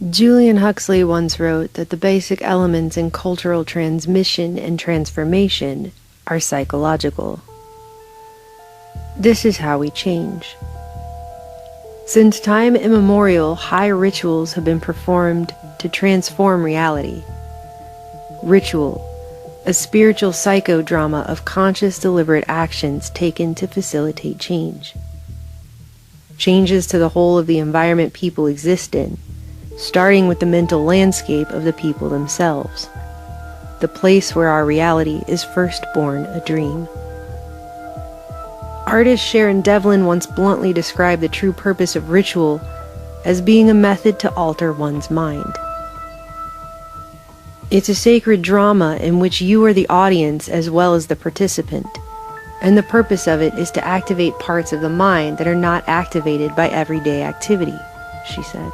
Julian Huxley once wrote that the basic elements in cultural transmission and transformation are psychological. This is how we change. Since time immemorial, high rituals have been performed to transform reality. Ritual, a spiritual psychodrama of conscious, deliberate actions taken to facilitate change. Changes to the whole of the environment people exist in, starting with the mental landscape of the people themselves, the place where our reality is first born a dream. Artist Sharon Devlin once bluntly described the true purpose of ritual as being a method to alter one's mind. It's a sacred drama in which you are the audience as well as the participant, and the purpose of it is to activate parts of the mind that are not activated by everyday activity, she said.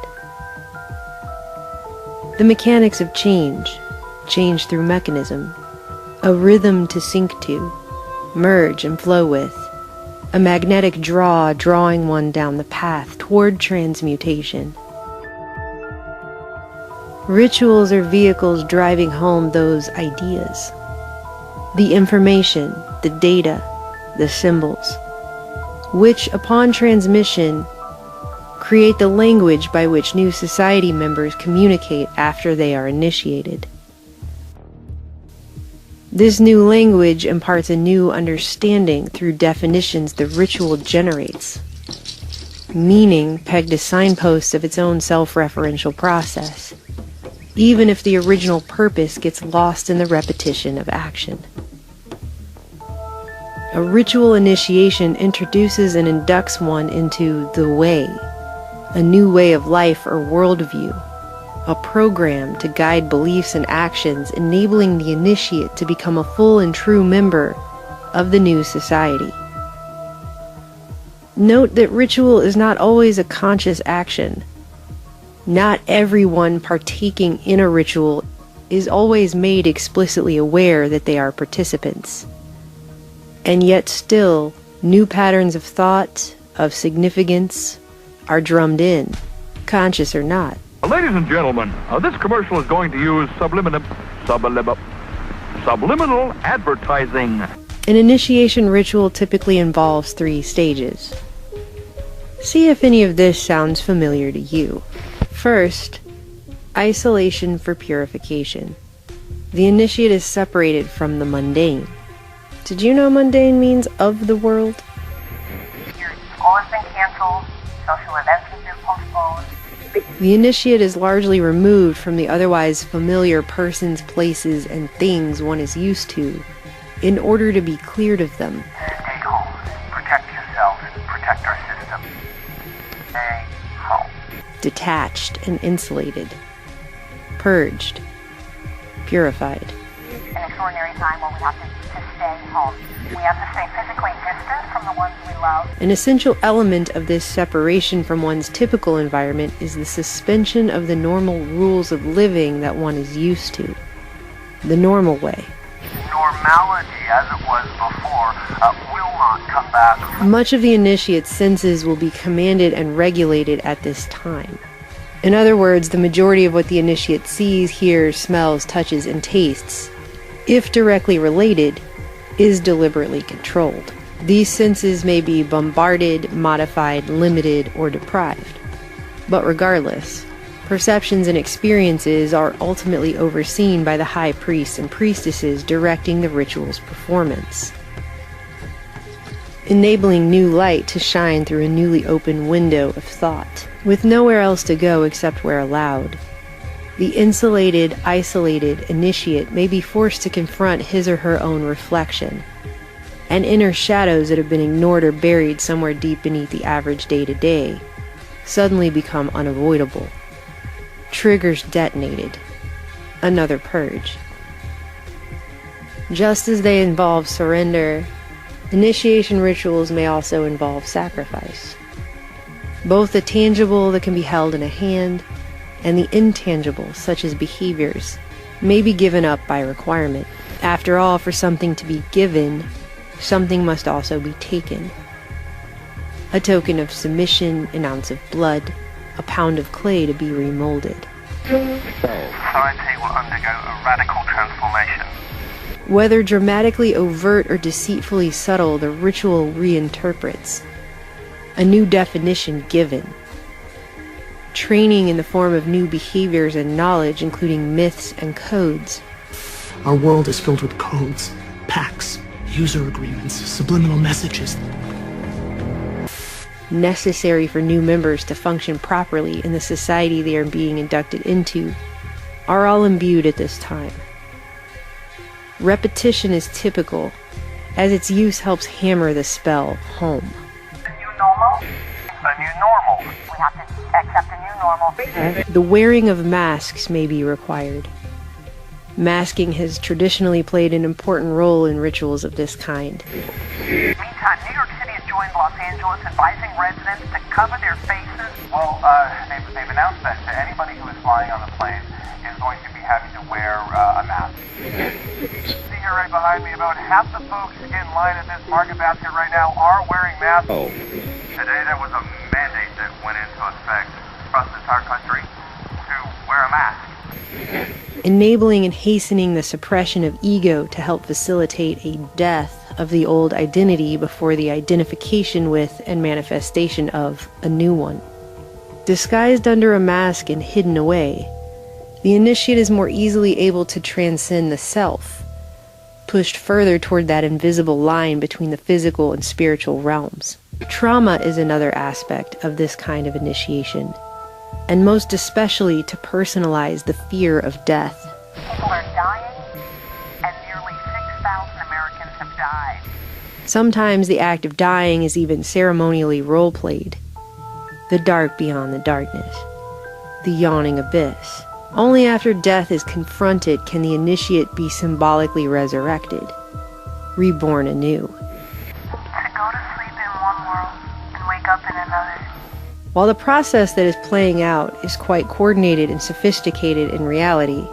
The mechanics of change through mechanism, a rhythm to sync to, merge and flow with, a magnetic draw drawing one down the path toward transmutation. Rituals are vehicles driving home those ideas. The information, the data, the symbols, which upon transmission create the language by which new society members communicate after they are initiated. This new language imparts a new understanding through definitions the ritual generates, meaning pegged to signposts of its own self-referential process, even if the original purpose gets lost in the repetition of action. A ritual initiation introduces and inducts one into the way, a new way of life or worldview, a program to guide beliefs and actions, enabling the initiate to become a full and true member of the new society. Note that ritual is not always a conscious action. Not everyone partaking in a ritual is always made explicitly aware that they are participants. And yet still, new patterns of thought, of significance, are drummed in, conscious or not. Ladies and gentlemen, this commercial is going to use subliminal advertising. An initiation ritual typically involves 3 stages. See if any of this sounds familiar to you. First, isolation for purification. The initiate is separated from the mundane. Did you know mundane means of the world? School has been canceled, social events have been postponed. The initiate is largely removed from the otherwise familiar persons, places, and things one is used to, in order to be cleared of them. Stay home. Protect yourself. Protect our system. Stay home. Detached and insulated. Purged. Purified. An extraordinary time when we have to stay home. We have to stay physically distant from the ones we love. An essential element of this separation from one's typical environment is the suspension of the normal rules of living that one is used to. The normal way. Normality, as it was before, will not come back. Much of the initiate's senses will be commanded and regulated at this time. In other words, the majority of what the initiate sees, hears, smells, touches, and tastes, if directly related, is deliberately controlled. These senses may be bombarded, modified, limited, or deprived. But regardless, perceptions and experiences are ultimately overseen by the high priests and priestesses directing the ritual's performance, enabling new light to shine through a newly opened window of thought, with nowhere else to go except where allowed. The insulated, isolated initiate may be forced to confront his or her own reflection, and inner shadows that have been ignored or buried somewhere deep beneath the average day-to-day suddenly become unavoidable. Triggers detonated. Another purge. Just as they involve surrender, initiation rituals may also involve sacrifice. Both the tangible that can be held in a hand and the intangible, such as behaviors, may be given up by requirement. After all, for something to be given, something must also be taken. A token of submission, an ounce of blood, a pound of clay to be remolded. Society will undergo a radical transformation. Whether dramatically overt or deceitfully subtle, the ritual reinterprets. A new definition given. Training in the form of new behaviors and knowledge, including myths and codes. Our world is filled with codes, pacts, user agreements, subliminal messages. Necessary for new members to function properly in the society they are being inducted into, are all imbued at this time. Repetition is typical, as its use helps hammer the spell home. The new normal? A new normal. We have to accept a new normal. The wearing of masks may be required. Masking has traditionally played an important role in rituals of this kind. Meantime, New York City has joined Los Angeles, advising residents to cover their faces. Well, they've announced that anybody who is flying on the plane is going to be having to wear a mask. See here right behind me, about half the folks in line at this market basket right now are wearing masks. Today there was a mandate that went into effect across the entire country to wear a mask. Enabling and hastening the suppression of ego to help facilitate a death of the old identity before the identification with and manifestation of a new one. Disguised under a mask and hidden away, the initiate is more easily able to transcend the self, pushed further toward that invisible line between the physical and spiritual realms. Trauma is another aspect of this kind of initiation, and most especially to personalize the fear of death. People are dying, and nearly 6,000 Americans have died. Sometimes the act of dying is even ceremonially role-played. The dark beyond the darkness. The yawning abyss. Only after death is confronted can the initiate be symbolically resurrected, reborn anew. To go to sleep in one world and wake up in another. While the process that is playing out is quite coordinated and sophisticated in reality,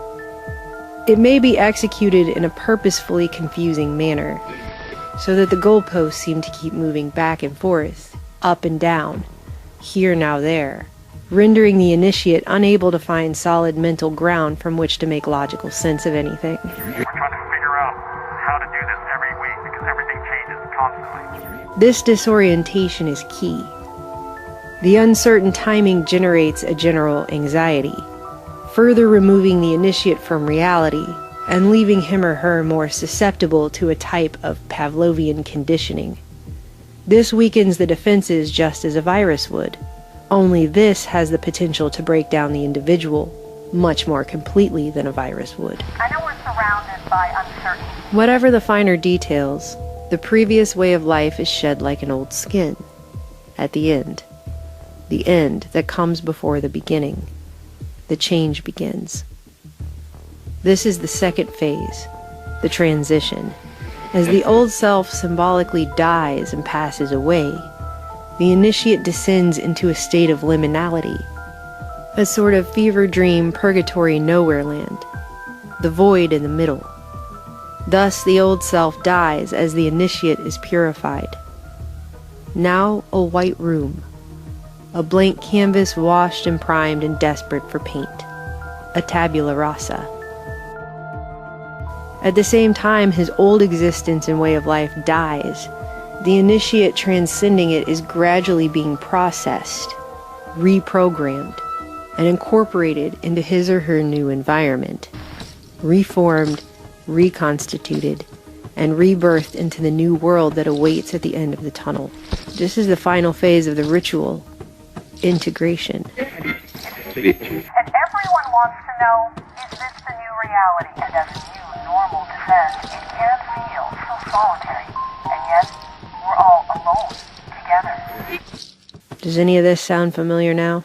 it may be executed in a purposefully confusing manner, so that the goalposts seem to keep moving back and forth, up and down, here now there, rendering the initiate unable to find solid mental ground from which to make logical sense of anything. We're trying to figure out how to do this every week because everything changes constantly. This disorientation is key. The uncertain timing generates a general anxiety, further removing the initiate from reality and leaving him or her more susceptible to a type of Pavlovian conditioning. This weakens the defenses just as a virus would, only this has the potential to break down the individual much more completely than a virus would. I know we're surrounded by uncertainty. Whatever the finer details, the previous way of life is shed like an old skin. At the end that comes before the beginning, the change begins. This is the second phase, the transition. As the old self symbolically dies and passes away, the initiate descends into a state of liminality, a sort of fever dream purgatory nowhere land, the void in the middle. Thus the old self dies as the initiate is purified. Now a white room, a blank canvas washed and primed and desperate for paint, a tabula rasa. At the same time his old existence and way of life dies, the initiate transcending it is gradually being processed, reprogrammed, and incorporated into his or her new environment, reformed, reconstituted, and rebirthed into the new world that awaits at the end of the tunnel. This is the final phase of the ritual, integration. And everyone wants to know, is this the new reality? And as a new normal descends, it can feel so solitary, and yet we're all alone together. Does any of this sound familiar now?